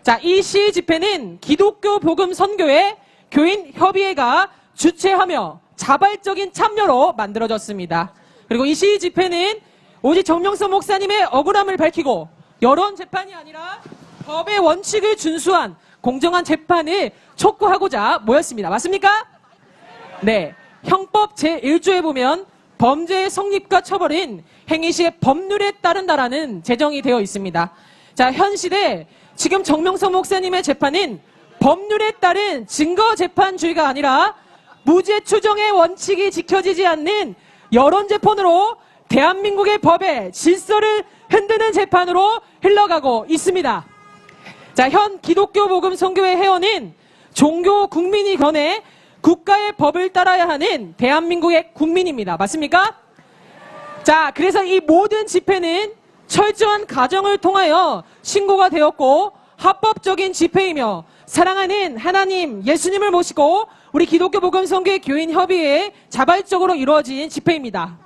자, 이 시위 집회는 기독교 복음 선교회 교인 협의회가 주최하며 자발적인 참여로 만들어졌습니다. 그리고 이 시위 집회는 오직 정명선 목사님의 억울함을 밝히고 여론 재판이 아니라 법의 원칙을 준수한 공정한 재판을 촉구하고자 모였습니다. 맞습니까? 네. 형법 제1조에 보면 범죄의 성립과 처벌인 행위 시의 법률에 따른다라는 제정이 되어 있습니다. 자, 현 시대 지금 정명선 목사님의 재판은 법률에 따른 증거재판주의가 아니라 무죄 추정의 원칙이 지켜지지 않는 여론재판으로 대한민국의 법의 질서를 흔드는 재판으로 흘러가고 있습니다. 자, 현 기독교 복음 선교회 회원은 종교 국민이 견해 국가의 법을 따라야 하는 대한민국의 국민입니다. 맞습니까? 자, 그래서 이 모든 집회는 철저한 가정을 통하여 신고가 되었고 합법적인 집회이며 사랑하는 하나님, 예수님을 모시고 우리 기독교 복음 선교회 교인 협의회에 자발적으로 이루어진 집회입니다.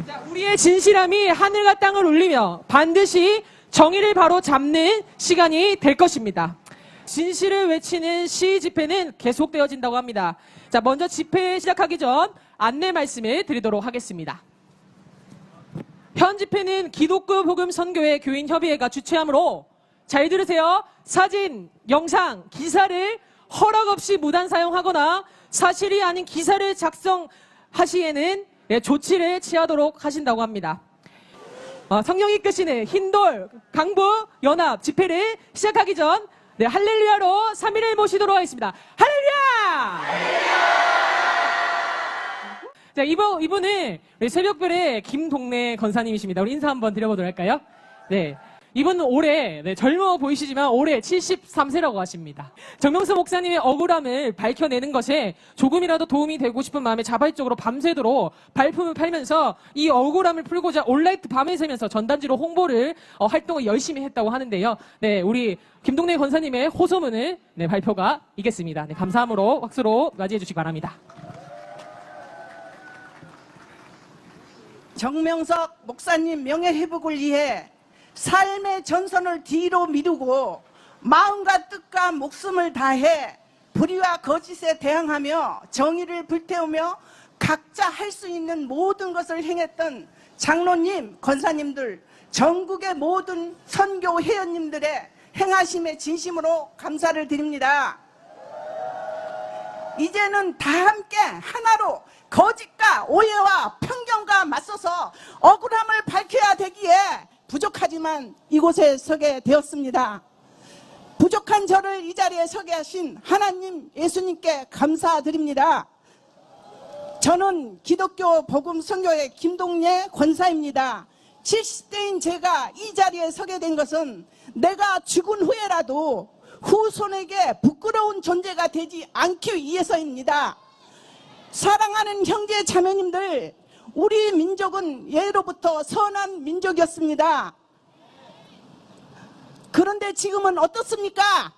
자, 우리의 진실함이 하늘과 땅을 울리며 반드시 정의를 바로 잡는 시간이 될 것입니다. 진실을 외치는 시위 집회는 계속되어진다고 합니다. 자, 먼저 집회 시작하기 전 안내 말씀을 드리도록 하겠습니다. 현 집회는 기독교 복음 선교회 교인 협의회가 주최하므로 잘 들으세요. 사진, 영상, 기사를 허락 없이 무단 사용하거나 사실이 아닌 기사를 작성하시에는 조치를 취하도록 하신다고 합니다. 성령이 이끄시는 흰돌 강부 연합 집회를 시작하기 전 할렐루야로 3일을 모시도록 하겠습니다. 할렐루야! 자, 이분은 우리 새벽별의 김동래 권사님이십니다. 우리 인사 한번 드려보도록 할까요? 네. 이분은 올해, 젊어 보이시지만 올해 73세라고 하십니다. 정명선 목사님의 억울함을 밝혀내는 것에 조금이라도 도움이 되고 싶은 마음에 자발적으로 밤새도록 발품을 팔면서 이 억울함을 풀고자 온라이트 밤을 새면서 전단지로 홍보를 활동을 열심히 했다고 하는데요. 네, 우리 김동래 권사님의 호소문을 발표가 있겠습니다. 네, 감사함으로 박수로 맞이해 주시기 바랍니다. 정명석 목사님 명예회복을 위해 삶의 전선을 뒤로 미루고 마음과 뜻과 목숨을 다해 불의와 거짓에 대항하며 정의를 불태우며 각자 할 수 있는 모든 것을 행했던 장로님, 권사님들, 전국의 모든 선교 회원님들의 행하심에 진심으로 감사를 드립니다. 이제는 다 함께 하나로 거짓과 오해와 편견과 맞서서 억울함을 밝혀야 되기에 부족하지만 이곳에 서게 되었습니다. 부족한 저를 이 자리에 서게 하신 하나님 예수님께 감사드립니다. 저는 기독교 복음 선교회 김동래 권사입니다. 70대인 제가 이 자리에 서게 된 것은 내가 죽은 후에라도 후손에게 부끄러운 존재가 되지 않기 위해서입니다. 사랑하는 형제 자매님들, 우리 민족은 예로부터 선한 민족이었습니다. 그런데 지금은 어떻습니까?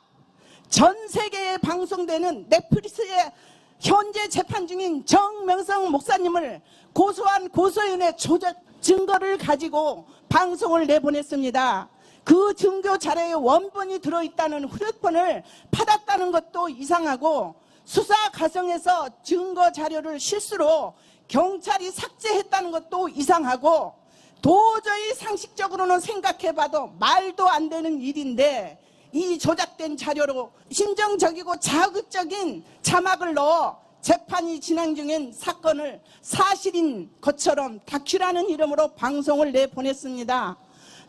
전 세계에 방송되는 넷플릭스에 현재 재판 중인 정명성 목사님을 고소한 고소인의 조작 증거를 가지고 방송을 내보냈습니다. 그 증거 자료에 원본이 들어있다는 휴대폰을 받았다는 것도 이상하고 수사 과정에서 증거 자료를 실수로 경찰이 삭제했다는 것도 이상하고 도저히 상식적으로는 생각해봐도 말도 안 되는 일인데 이 조작된 자료로 심정적이고 자극적인 자막을 넣어 재판이 진행 중인 사건을 사실인 것처럼 다큐라는 이름으로 방송을 내보냈습니다.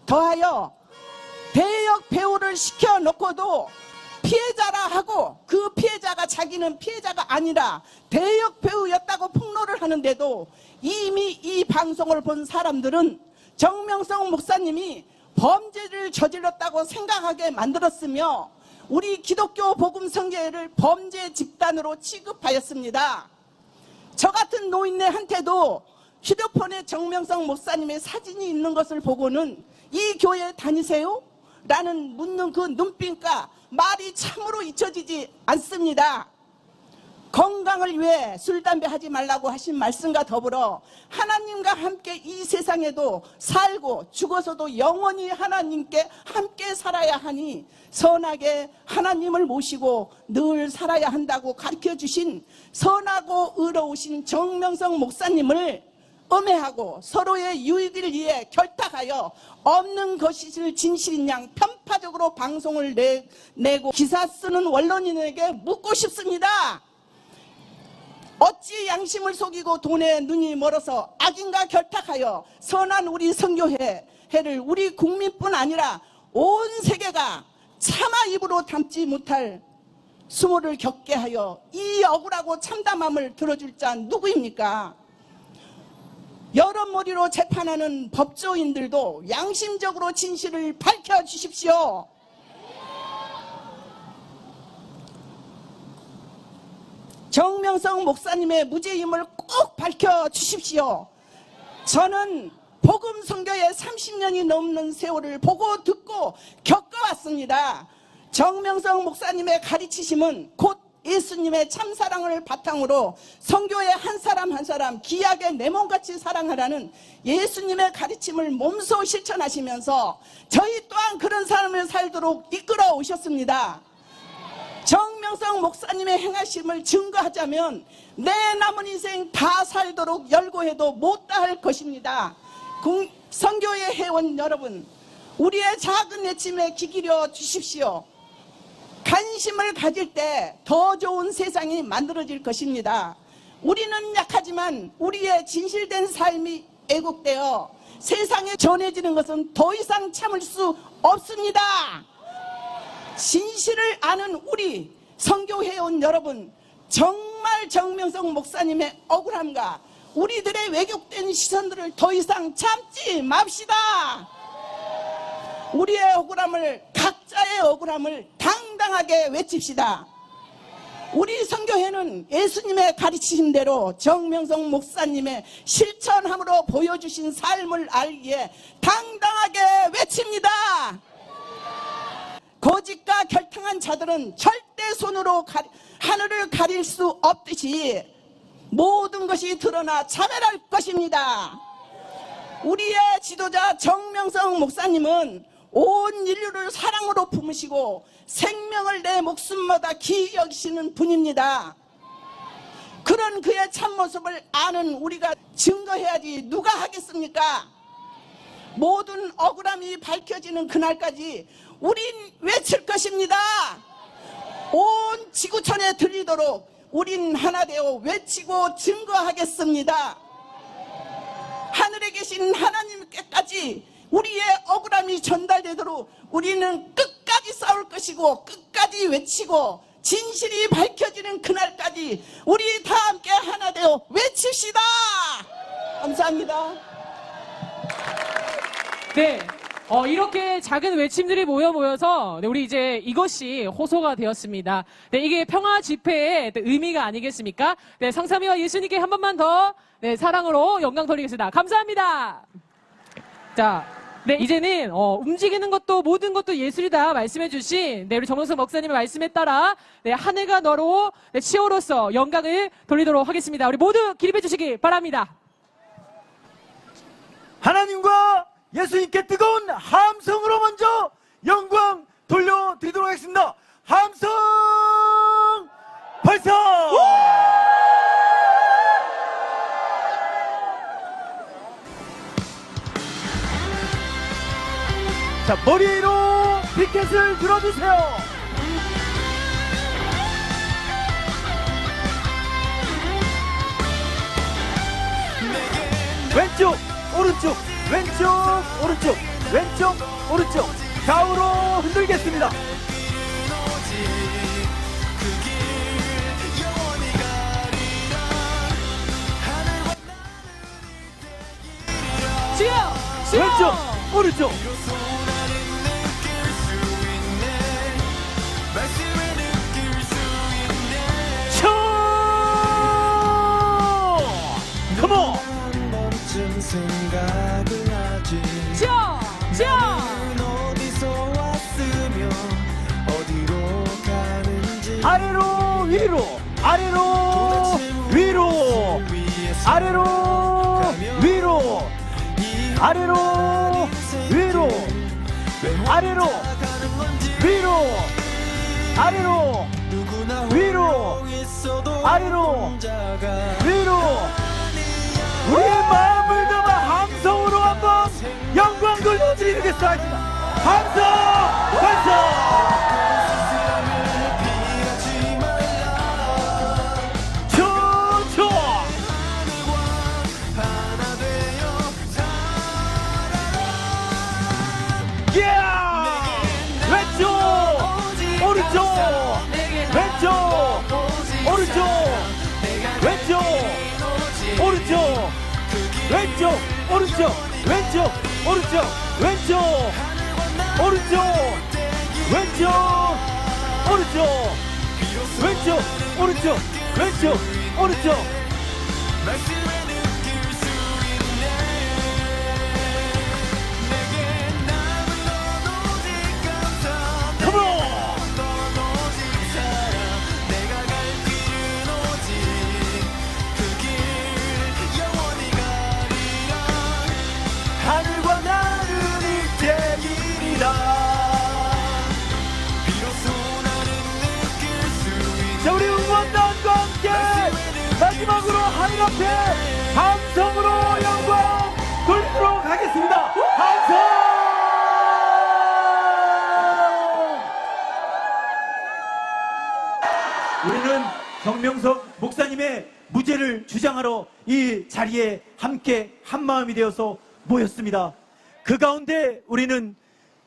더하여 대역 배우를 시켜놓고도 피해자라 하고 그 피해자가 자기는 피해자가 아니라 대역 배우였다고 폭로를 하는데도 이미 이 방송을 본 사람들은 정명성 목사님이 범죄를 저질렀다고 생각하게 만들었으며 우리 기독교 복음 선교회를 범죄 집단으로 취급하였습니다. 저 같은 노인네한테도 휴대폰에 정명성 목사님의 사진이 있는 것을 보고는 이 교회 다니세요? 라는 묻는 그 눈빛과 말이 참으로 잊혀지지 않습니다. 건강을 위해 술, 담배 하지 말라고 하신 말씀과 더불어 하나님과 함께 이 세상에도 살고 죽어서도 영원히 하나님께 함께 살아야 하니 선하게 하나님을 모시고 늘 살아야 한다고 가르쳐 주신 선하고 의로우신 정명성 목사님을 엄해하고 서로의 유익을 위해 결탁하여 없는 것이 진실인 양 편파적으로 방송을 내고 기사 쓰는 언론인에게 묻고 싶습니다. 어찌 양심을 속이고 돈에 눈이 멀어서 악인과 결탁하여 선한 우리 선교회를 우리 국민뿐 아니라 온 세계가 차마 입으로 담지 못할 수모를 겪게 하여 이 억울하고 참담함을 들어줄 자 누구입니까? 여러 머리로 재판하는 법조인들도 양심적으로 진실을 밝혀주십시오. 정명성 목사님의 무죄임을 꼭 밝혀주십시오. 저는 복음 선교에 30년이 넘는 세월을 보고 듣고 겪어왔습니다. 정명성 목사님의 가르치심은 곧 예수님의 참사랑을 바탕으로 선교의 한 사람 한 사람 귀하게 내 몸같이 사랑하라는 예수님의 가르침을 몸소 실천하시면서 저희 또한 그런 삶을 살도록 이끌어 오셨습니다. 정명성 목사님의 행하심을 증거하자면 내 남은 인생 다 살도록 열고해도 못다할 것입니다. 선교의 회원 여러분, 우리의 작은 외침에 귀 기울여 주십시오. 관심을 가질 때 더 좋은 세상이 만들어질 것입니다. 우리는 약하지만 우리의 진실된 삶이 애국되어 세상에 전해지는 것은 더 이상 참을 수 없습니다. 진실을 아는 우리 선교회원 여러분, 정말 정명성 목사님의 억울함과 우리들의 왜곡된 시선들을 더 이상 참지 맙시다. 우리의 억울함을, 각자의 억울함을 당당하게 외칩시다. 우리 선교회는 예수님의 가르치신 대로 정명성 목사님의 실천함으로 보여주신 삶을 알기에 당당하게 외칩니다. 거짓과 결탕한 자들은 절대 손으로 하늘을 가릴 수 없듯이 모든 것이 드러나 자멸할 것입니다. 우리의 지도자 정명성 목사님은 온 인류를 사랑으로 품으시고 생명을 내 목숨마다 귀히 여기시는 분입니다. 그런 그의 참모습을 아는 우리가 증거해야지 누가 하겠습니까? 모든 억울함이 밝혀지는 그날까지 우린 외칠 것입니다. 온 지구촌에 들리도록 우린 하나 되어 외치고 증거하겠습니다. 하늘에 계신 하나님께까지 우리의 억울함이 전달되도록 우리는 끝까지 싸울 것이고 끝까지 외치고 진실이 밝혀지는 그날까지 우리 다 함께 하나 되어 외칩시다. 감사합니다. 네. 이렇게 작은 외침들이 모여서 우리 이제 이것이 호소가 되었습니다. 네, 이게 평화 집회의 의미가 아니겠습니까? 네, 성삼위와 예수님께 한 번만 더 사랑으로 영광 돌리겠습니다. 감사합니다. 자, 네, 이제는 움직이는 것도 모든 것도 예술이다 말씀해 주신 우리 정명성 목사님의 말씀에 따라 하늘과 너로 치오로서 영광을 돌리도록 하겠습니다. 우리 모두 기립해 주시기 바랍니다. 하나님과 예수님께 뜨거운 함성으로 먼저 영광 돌려드리도록 하겠습니다. 함성 발사! 자, 머리 위로 피켓을 들어주세요. 왼쪽 오른쪽 왼쪽 오른쪽 왼쪽 오른쪽 좌우로 흔들겠습니다. 왼쪽 오른쪽 컴온! 아래로 위로 아래로 위로 아래로 위로 아래로 위로 아래로 위로 아래로 위로 아래로 위로 우리의 마음을 담아 함성으로 한번 영광 돌려드리겠습니다. 함성 발성 왼쪽 오른쪽 왼쪽 오른쪽 왼쪽 오른쪽 왼쪽 오른쪽 왼쪽 오른쪽 왼쪽 오른쪽 컴온 하늘과 나를 일대길이다. 자, 우리 응원단과 함께 마지막으로 하늘 앞에 함성으로 영광 돌리도록 하겠습니다. 함성! 우리는 정명석 목사님의 무죄를 주장하러 이 자리에 함께 한마음이 되어서 모였습니다. 그 가운데 우리는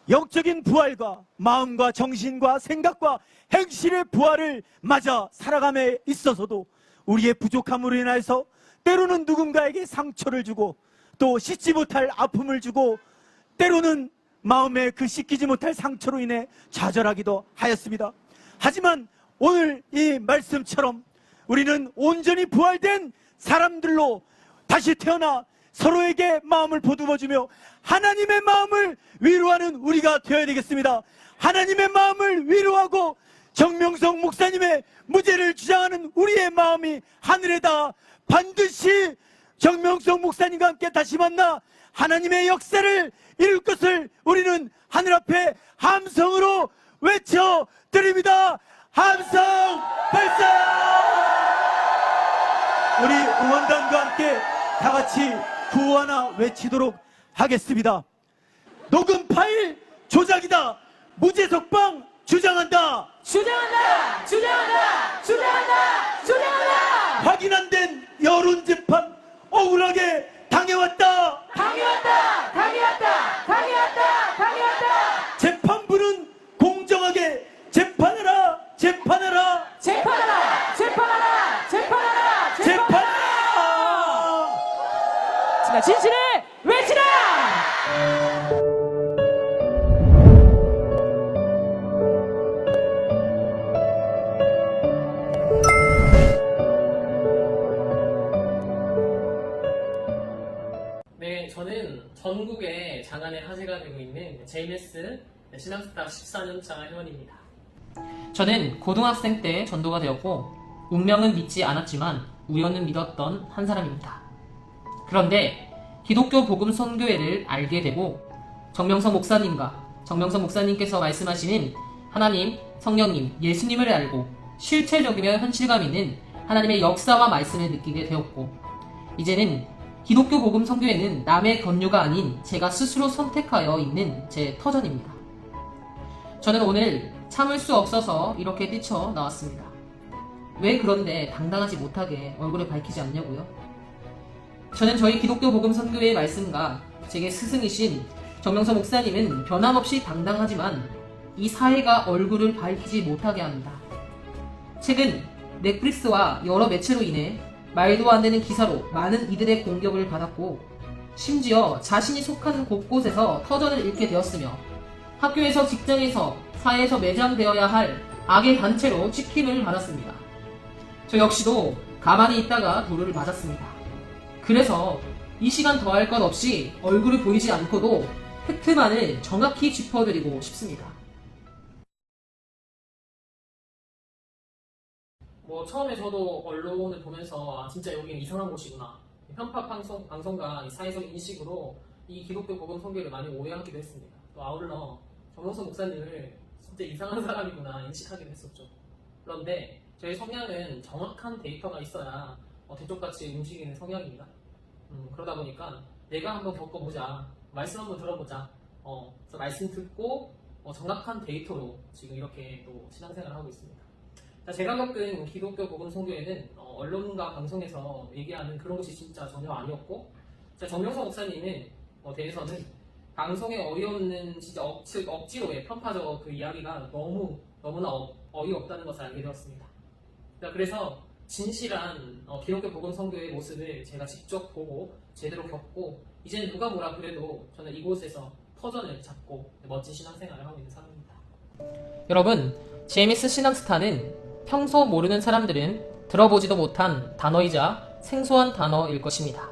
영적인 부활과 마음과 정신과 생각과 행실의 부활을 맞아 살아감에 있어서도 우리의 부족함으로 인해서 때로는 누군가에게 상처를 주고 또 씻지 못할 아픔을 주고 때로는 마음에 그 씻기지 못할 상처로 인해 좌절하기도 하였습니다. 하지만 오늘 이 말씀처럼 우리는 온전히 부활된 사람들로 다시 태어나 서로에게 마음을 보듬어주며 하나님의 마음을 위로하는 우리가 되어야 되겠습니다. 하나님의 마음을 위로하고 정명석 목사님의 무죄를 주장하는 우리의 마음이 하늘에다 반드시 정명석 목사님과 함께 다시 만나 하나님의 역사를 이룰 것을 우리는 하늘 앞에 함성으로 외쳐드립니다. 함성 발성! 우리 응원단과 함께 다같이 구호 하나 외치도록 하겠습니다. 녹음 파일 조작이다. 무죄 석방 주장한다. 주장한다! 주장한다! 주장한다! 주장한다! 확인 안 된 여론 재판 억울하게 당해왔다. 당해왔다! 당해왔다! 당해왔다! 당해왔다! 재판부는 공정하게 재판하라. 재판하라. 재판하라! 재판하라! 재판하라! 재판하라. 진실을 외치라! 네, 저는 전국에 장안의 화제가 되고 있는 JMS 신앙스타 14년차 회원입니다. 저는 고등학생 때 전도가 되었고 운명은 믿지 않았지만 우연은 믿었던 한 사람입니다. 그런데 기독교 복음 선교회를 알게 되고 정명석 목사님께서 말씀하시는 하나님, 성령님, 예수님을 알고 실체적이며 현실감 있는 하나님의 역사와 말씀을 느끼게 되었고 이제는 기독교 복음 선교회는 남의 권유가 아닌 제가 스스로 선택하여 있는 제 터전입니다. 저는 오늘 참을 수 없어서 이렇게 뛰쳐나왔습니다. 왜 그런데 당당하지 못하게 얼굴을 밝히지 않냐고요? 저는 저희 기독교 복음 선교회의 말씀과 제게 스승이신 정명석 목사님은 변함없이 당당하지만 이 사회가 얼굴을 밝히지 못하게 합니다. 최근 넷플릭스와 여러 매체로 인해 말도 안 되는 기사로 많은 이들의 공격을 받았고 심지어 자신이 속한 곳곳에서 터전을 잃게 되었으며 학교에서 직장에서 사회에서 매장되어야 할 악의 단체로 찍힘을 받았습니다. 저 역시도 가만히 있다가 도를 맞았습니다. 그래서 이 시간 더할 것 없이 얼굴을 보이지 않고도 팩트만을 정확히 짚어드리고 싶습니다. 처음에 저도 언론을 보면서 진짜 여기는 이상한 곳이구나. 편파 방송과 이 사회적 인식으로 이 기독교 복음 선교를 많이 오해하기도 했습니다. 또 아울러 정명석 목사님을 진짜 이상한 사람이구나 인식하기도 했었죠. 그런데 저희 성향은 정확한 데이터가 있어야 대쪽같이 움직이는 성향입니다. 그러다 보니까 내가 한번 겪어보자, 말씀 한번 들어보자, 그래서 말씀 듣고 정확한 데이터로 지금 이렇게 또 신앙생활을 하고 있습니다. 자, 제가 겪은 기독교 복음 선교회는 언론과 방송에서 얘기하는 그런 것이 진짜 전혀 아니었고, 정명석 목사님은 대해서는 방송에 어이없는 진짜 억지로의 편파적 그 이야기가 너무나 어이없다는 것을 알게 되었습니다. 자, 그래서 진실한 기독교 복음 선교의 모습을 제가 직접 보고 제대로 겪고 이제는 누가 뭐라 그래도 저는 이곳에서 터전을 잡고 멋진 신앙생활을 하고 있는 사람입니다. 여러분, JMS 신앙스타는 평소 모르는 사람들은 들어보지도 못한 단어이자 생소한 단어일 것입니다.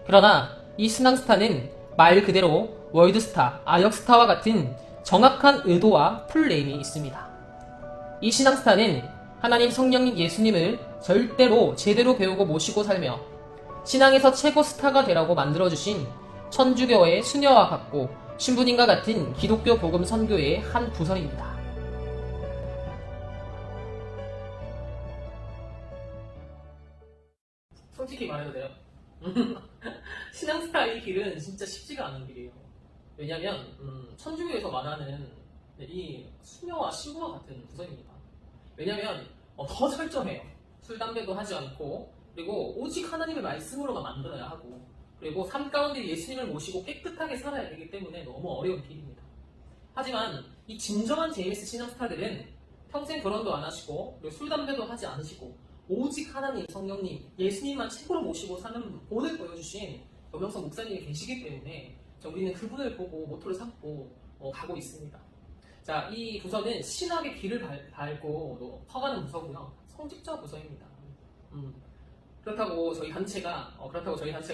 그러나 이 신앙스타는 말 그대로 월드스타, 아역스타와 같은 정확한 의도와 풀네임이 있습니다. 이 신앙스타는 하나님, 성령님, 예수님을 절대로 제대로 배우고 모시고 살며 신앙에서 최고 스타가 되라고 만들어주신 천주교의 수녀와 같고 신부님과 같은 기독교 복음 선교의 한 부설입니다. 솔직히 말해도 돼요. 신앙스타의 길은 진짜 쉽지가 않은 길이에요. 왜냐면 천주교에서 말하는 이 수녀와 신부와 같은 부서입니다. 왜냐면 더 철저해요. 술, 담배도 하지 않고, 그리고 오직 하나님의 말씀으로만 만들어야 하고, 그리고 삶 가운데 예수님을 모시고 깨끗하게 살아야 되기 때문에 너무 어려운 길입니다. 하지만 이 진정한 JMS 신앙스타들은 평생 결혼도 안 하시고, 그리고 술, 담배도 하지 않으시고, 오직 하나님, 성령님, 예수님만 최고로 모시고 사는 본을 보여주신 정명석 목사님이 계시기 때문에 우리는 그분을 보고 모토를 삼고 가고 있습니다. 자, 이 부서는 신학의 길을 밟고 퍼가는 부서고요. 성직자 부서입니다. 그렇다고 저희 단체가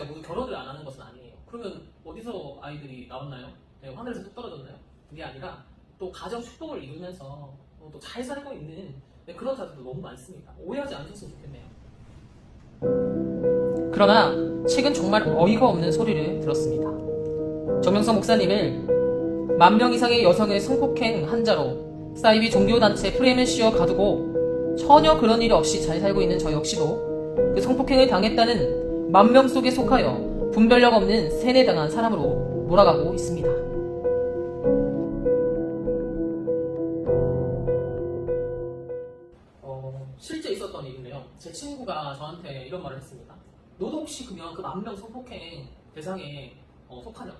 모두 결혼을 안 하는 것은 아니에요. 그러면 어디서 아이들이 나왔나요? 네, 하늘에서 뚝 떨어졌나요? 그게 아니라 또 가정 축복을 이루면서 또 잘 살고 있는 그런 자들도 너무 많습니다. 오해하지 않으셨으면 좋겠네요. 그러나 최근 정말 어이가 없는 소리를 들었습니다. 정명석 목사님을 10,000명 이상의 여성의 성폭행 환자로 사이비 종교단체 프레임을 씌워 가두고 전혀 그런 일이 없이 잘 살고 있는 저 역시도 그 성폭행을 당했다는 10,000명 속에 속하여 분별력 없는 세뇌당한 사람으로 몰아가고 있습니다. 실제 있었던 일인데요. 제 친구가 저한테 이런 말을 했습니다. 너도 혹시 그러면 그 10,000명 성폭행 대상에 속하냐고.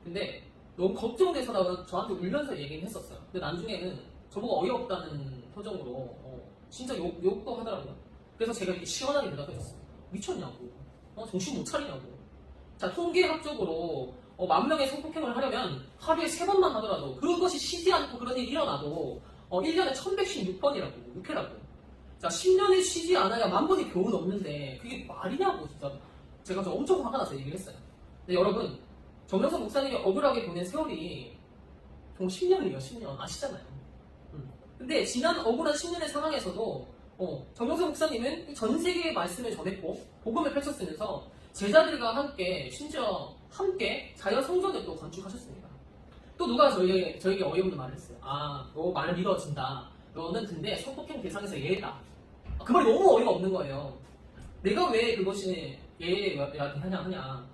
근데 너무 걱정돼서 저한테 울면서 얘기를 했었어요. 근데 나중에는 저보고 어이없다는 표정으로 진짜 욕도 하더라고요. 그래서 제가 이렇게 시원하게 대답해줬어요. 미쳤냐고. 정신 못 차리냐고. 자, 통계학적으로 10,000명의 성폭행을 하려면 하루에 3번만 하더라도 그것이 쉬지 않고 그런 일이 일어나도 1년에 1116번이라고 6회라고. 자, 10년을 쉬지 않아야 10,000번이 겨우 넘는데 그게 말이냐고. 진짜 제가 좀 엄청 화가 나서 얘기를 했어요. 근데 여러분, 정명석 목사님이 억울하게 보낸 세월이 총 10년이에요. 10년 아시잖아요. 근데 지난 억울한 10년의 상황에서도 정명석 목사님은 전 세계의 말씀을 전했고 복음을 펼쳤으면서 제자들과 함께, 심지어 함께 자연 성전을 또 건축하셨습니다. 또 누가 저에게 어이없는 말을 했어요. 너 말 믿어진다. 너는 근데 성폭행 대상에서 예외다. 그 말이 너무 어이가 없는 거예요. 내가 왜 그것이 예외하냐.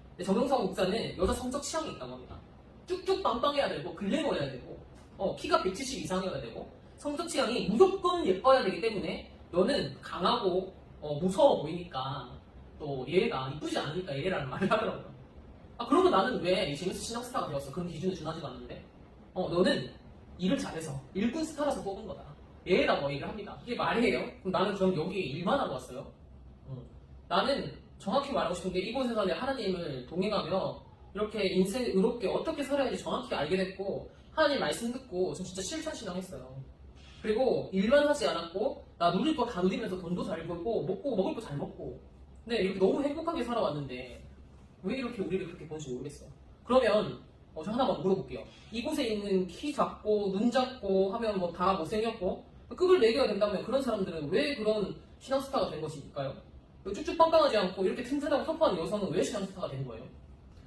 근데 정명석 목사는 여자 성적 취향이 있다고 합니다. 쭉쭉 빵빵해야 되고 글래머여야 되고 키가 170 이상이어야 되고 성적 취향이 무조건 예뻐야 되기 때문에 너는 강하고 무서워 보이니까 또 예외가 이쁘지 않으니까 예외라는 말을 하더라고요. 그러면 나는 왜 JMS 신학스타가 되었어? 그런 기준을 준하지도 않는데 너는 일을 잘해서 일꾼 스타라서 뽑은 거다. 예외라고 얘기를 합니다. 이게 말이에요? 그럼 나는 그럼 여기 일만 하고 왔어요? 나는 정확히 말하고 싶은 게 이곳에서 내 하나님을 동행하며 이렇게 인생 의롭게 어떻게 살아야지 정확히 알게 됐고 하나님 말씀 듣고 전 진짜 실천신앙했어요. 그리고 일만 하지 않았고 나 누릴 거 다 누리면서 돈도 잘 벌고 먹을 거 잘 먹고 근데 이렇게 너무 행복하게 살아왔는데 왜 이렇게 우리를 그렇게 보는지 모르겠어요. 그러면 저 하나만 물어볼게요. 이곳에 있는 키 작고 눈 작고 하면 뭐 다 못생겼고 급을 매겨야 된다면 그런 사람들은 왜 그런 신앙스타가 된 것일까요? 쭉쭉 빵빵하지 않고 이렇게 튼튼하고 터프한 여성은 왜 신앙스타가 된 거예요?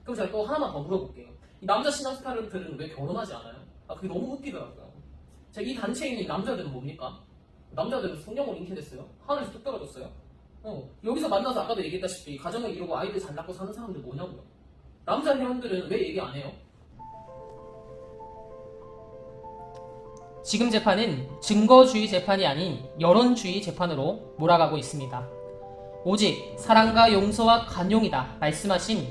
그럼 제가 또 하나만 더 물어볼게요. 이 남자 신앙스타들은 왜 결혼하지 않아요? 그게 너무 웃기더라고요. 제가 이 단체에 있는 남자들은 뭡니까? 남자들은 성경을 잉태됐어요? 하늘에서 뚝 떨어졌어요? 여기서 만나서 아까도 얘기했다시피 가정을 이루고 아이들 잘 낳고 사는 사람들 뭐냐고요? 남자 회원들은 왜 얘기 안 해요? 지금 재판은 증거주의 재판이 아닌 여론주의 재판으로 몰아가고 있습니다. 오직 사랑과 용서와 관용이다 말씀하신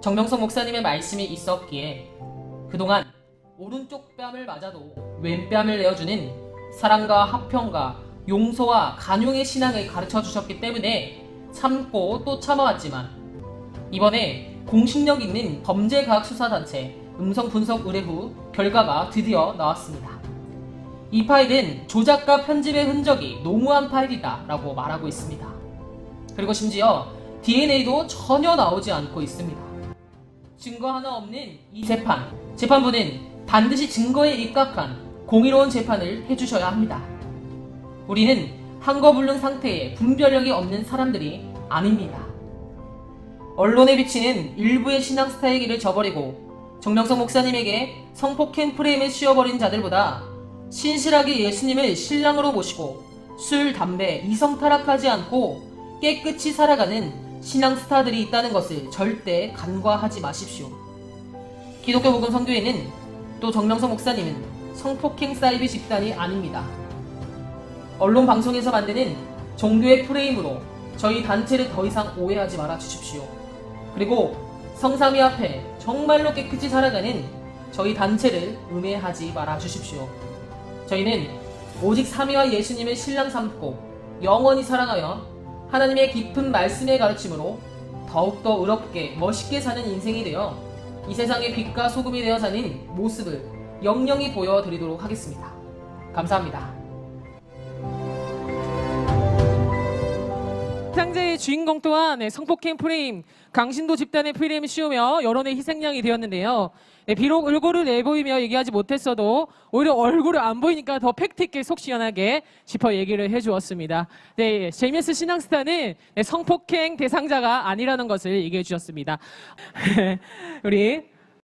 정명석 목사님의 말씀이 있었기에 그동안 오른쪽 뺨을 맞아도 왼뺨을 내어주는 사랑과 화평과 용서와 관용의 신앙을 가르쳐 주셨기 때문에 참고 또 참아왔지만 이번에 공신력 있는 범죄과학수사단체 음성분석 의뢰 후 결과가 드디어 나왔습니다. 이 파일은 조작과 편집의 흔적이 농후한 파일이다 라고 말하고 있습니다. 그리고 심지어 DNA도 전혀 나오지 않고 있습니다. 증거 하나 없는 이 재판부는 반드시 증거에 입각한 공의로운 재판을 해주셔야 합니다. 우리는 한거불능 상태에 분별력이 없는 사람들이 아닙니다. 언론에 비치는 일부의 신앙스타의 길을 저버리고 정명석 목사님에게 성폭행 프레임에 씌워버린 자들보다 신실하게 예수님을 신랑으로 모시고 술, 담배, 이성 타락하지 않고 깨끗이 살아가는 신앙스타들이 있다는 것을 절대 간과하지 마십시오. 기독교 복음 선교회는 또 정명석 목사님은 성폭행 사이비 집단이 아닙니다. 언론 방송에서 만드는 종교의 프레임으로 저희 단체를 더 이상 오해하지 말아 주십시오. 그리고 성삼위 앞에 정말로 깨끗이 살아가는 저희 단체를 음해하지 말아 주십시오. 저희는 오직 삼위와 예수님을 신랑 삼고 영원히 사랑하여 하나님의 깊은 말씀의 가르침으로 더욱더 의롭게 멋있게 사는 인생이 되어 이 세상의 빛과 소금이 되어 사는 모습을 영영히 보여드리도록 하겠습니다. 감사합니다. 상제의 주인공 또한 성폭행 프레임, 강신도 집단의 프레임을 씌우며 여론의 희생양이 되었는데요. 비록 얼굴을 내보이며 얘기하지 못했어도 오히려 얼굴을 안 보이니까 더 팩트있게 속 시원하게 짚어 얘기를 해주었습니다. 네, JMS 신앙스타는 성폭행 대상자가 아니라는 것을 얘기해 주셨습니다. 우리